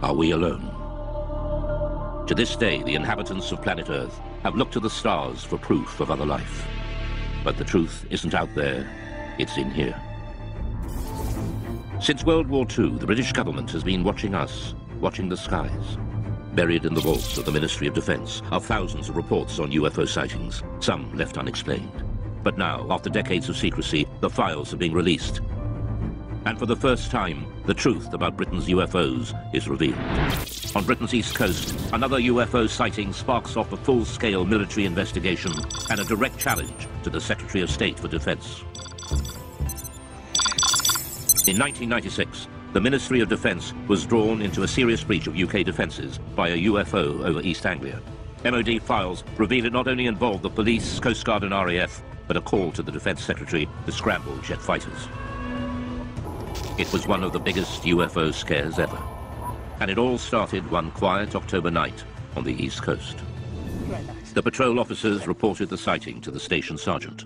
Are we alone? To this day, the inhabitants of planet Earth have looked to the stars for proof of other life. But the truth isn't out there, it's in here. Since World War II, the British government has been watching us, watching the skies. Buried in the vaults of the Ministry of Defence are thousands of reports on UFO sightings, some left unexplained. But now, after decades of secrecy, the files are being released. And for the first time, the truth about Britain's UFOs is revealed. On Britain's east coast, another UFO sighting sparks off a full-scale military investigation and a direct challenge to the Secretary of State for Defence. In 1996, the Ministry of Defence was drawn into a serious breach of UK defences by a UFO over East Anglia. MoD files reveal it not only involved the police, Coast Guard and RAF, but a call to the Defence Secretary to scramble jet fighters. It was one of the biggest UFO scares ever. And it all started one quiet October night on the East Coast. The patrol officers reported the sighting to the station sergeant.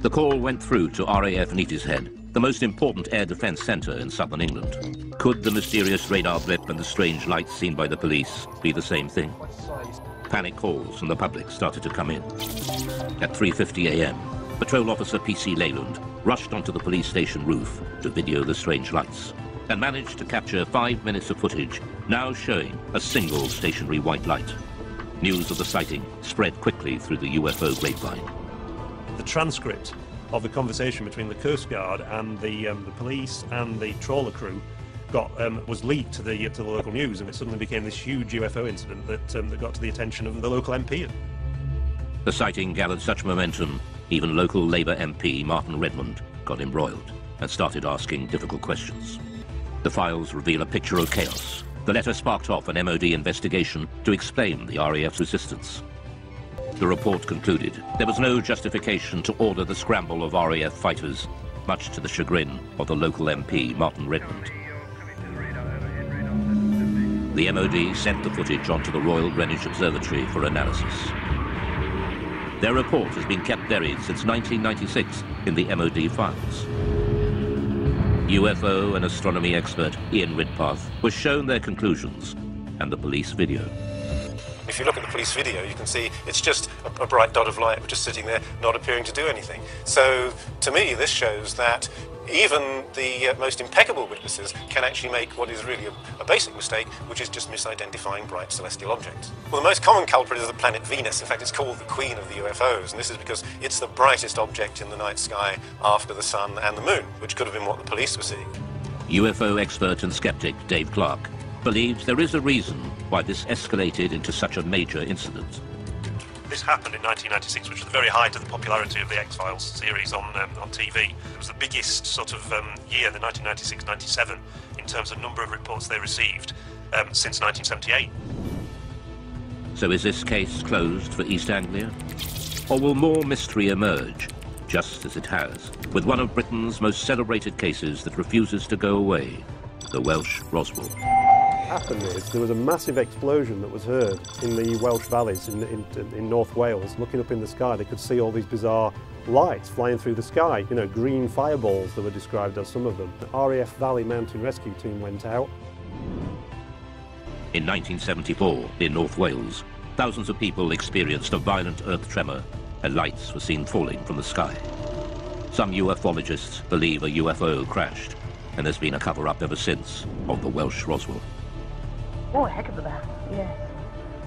The call went through to RAF Neatishead, the most important air defence centre in southern England. Could the mysterious radar blip and the strange lights seen by the police be the same thing? Panic calls from the public started to come in. At 3:50 a.m., Patrol Officer P.C. Leyland rushed onto the police station roof to video the strange lights and managed to capture 5 minutes of footage, now showing a single stationary white light. News of the sighting spread quickly through the UFO grapevine. The transcript of the conversation between the Coast Guard and the police and the trawler crew was leaked to the local news, and it suddenly became this huge UFO incident that got to the attention of the local MP. The sighting gathered such momentum, even local Labour MP Martin Redmond got embroiled and started asking difficult questions. The files reveal a picture of chaos. The letter sparked off an MoD investigation to explain the RAF's resistance. The report concluded there was no justification to order the scramble of RAF fighters, much to the chagrin of the local MP Martin Redmond. The MoD sent the footage onto the Royal Greenwich Observatory for analysis. Their report has been kept buried since 1996 in the MoD files. UFO and astronomy expert Ian Ridpath was shown their conclusions and the police video. If you look at the police video, you can see it's just a bright dot of light just sitting there, not appearing to do anything. So, to me, this shows that even the most impeccable witnesses can actually make what is really a basic mistake, which is just misidentifying bright celestial objects. Well, the most common culprit is the planet Venus. In fact, it's called the Queen of the UFOs, and this is because it's the brightest object in the night sky after the sun and the moon, which could have been what the police were seeing. UFO expert and skeptic Dave Clark believes there is a reason why this escalated into such a major incident. This happened in 1996, which was the very height of the popularity of the X-Files series on TV. It was the biggest sort of year, the 1996-97, in terms of number of reports they received since 1978. So is this case closed for East Anglia? Or will more mystery emerge, just as it has, with one of Britain's most celebrated cases that refuses to go away, the Welsh Roswell? What happened is there was a massive explosion that was heard in the Welsh valleys in North Wales. Looking up in the sky, they could see all these bizarre lights flying through the sky, you know, green fireballs that were described as some of them. The RAF Valley Mountain Rescue Team went out. In 1974, in North Wales, thousands of people experienced a violent earth tremor and lights were seen falling from the sky. Some ufologists believe a UFO crashed, and there's been a cover-up ever since of the Welsh Roswell. Oh, a heck of a bang, yes.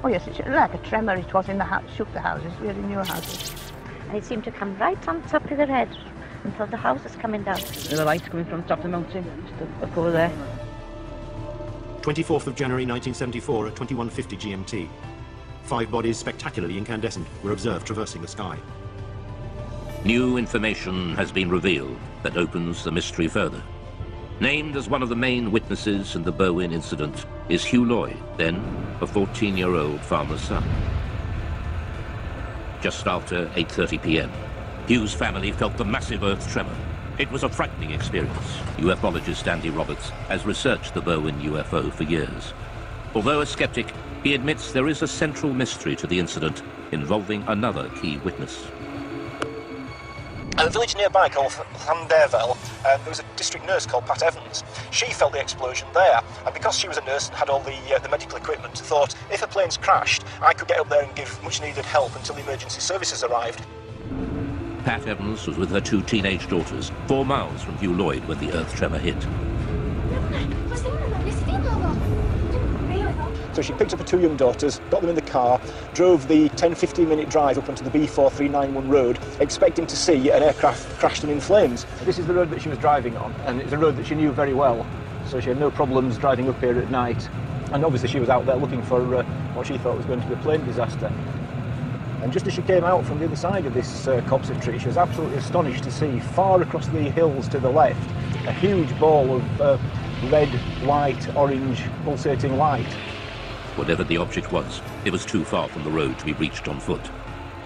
Oh yes, it's like a tremor it was in the house, shook the houses, we're in your houses. And it seemed to come right on top of their head until the house was coming down. There were lights coming from the top of the mountain, just up over there. 24th of January 1974 at 21:50 GMT. 5 bodies spectacularly incandescent were observed traversing the sky. New information has been revealed that opens the mystery further. Named as one of the main witnesses in the Berwyn incident is Hugh Lloyd, then a 14-year-old farmer's son. Just after 8:30 p.m., Hugh's family felt the massive earth tremor. It was a frightening experience. Ufologist Andy Roberts has researched the Berwyn UFO for years. Although a skeptic, he admits there is a central mystery to the incident involving another key witness. At a village nearby called Llandderfel, there was a district nurse called Pat Evans. She felt the explosion there, and because she was a nurse and had all the medical equipment, thought if a plane's crashed, I could get up there and give much needed help until the emergency services arrived. Pat Evans was with her 2 teenage daughters, 4 miles from Hugh Lloyd when the earth tremor hit. So she picked up her 2 young daughters, got them in the car, drove the 10-15 minute drive up onto the B4391 road, expecting to see an aircraft crashed and in flames. This is the road that she was driving on, and it's a road that she knew very well, so she had no problems driving up here at night. And obviously she was out there looking for what she thought was going to be a plane disaster. And just as she came out from the other side of this copse of trees, she was absolutely astonished to see, far across the hills to the left, a huge ball of red, white, orange, pulsating light. Whatever the object was, it was too far from the road to be reached on foot.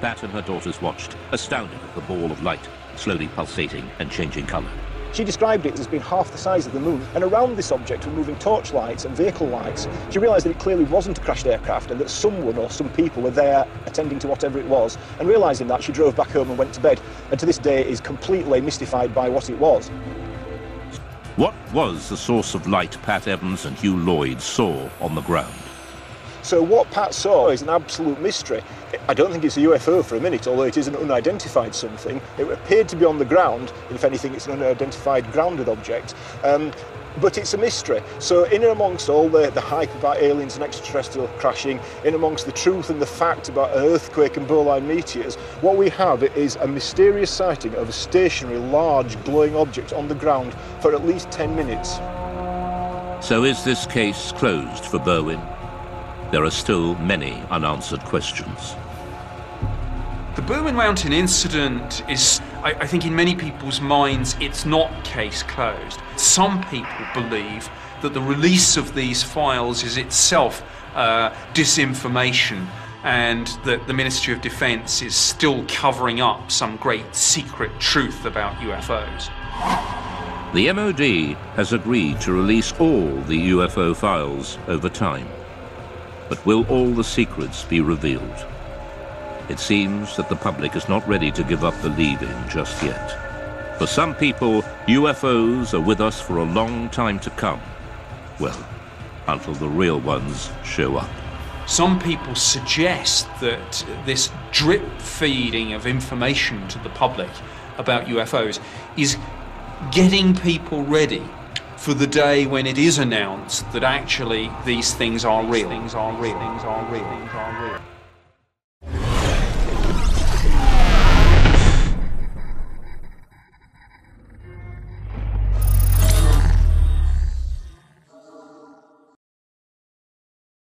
Pat and her daughters watched, astounded at the ball of light, slowly pulsating and changing colour. She described it as being half the size of the moon, and around this object were moving torchlights and vehicle lights. She realised that it clearly wasn't a crashed aircraft and that someone or some people were there attending to whatever it was, and realising that, she drove back home and went to bed, and to this day is completely mystified by what it was. What was the source of light Pat Evans and Hugh Lloyd saw on the ground? So what Pat saw is an absolute mystery. I don't think it's a UFO for a minute, although it is an unidentified something. It appeared to be on the ground. If anything, it's an unidentified grounded object. But it's a mystery. So in and amongst all the hype about aliens and extraterrestrial crashing, in amongst the truth and the fact about earthquake and bowline meteors, what we have is a mysterious sighting of a stationary, large, glowing object on the ground for at least 10 minutes. So is this case closed for Berwyn? There are still many unanswered questions. The Berwyn Mountain incident is, I think in many people's minds, it's not case closed. Some people believe that the release of these files is itself disinformation, and that the Ministry of Defence is still covering up some great secret truth about UFOs. The MoD has agreed to release all the UFO files over time. But will all the secrets be revealed? It seems that the public is not ready to give up believing just yet. For some people, UFOs are with us for a long time to come. Well, until the real ones show up. Some people suggest that this drip feeding of information to the public about UFOs is getting people ready for the day when it is announced that actually these things are real.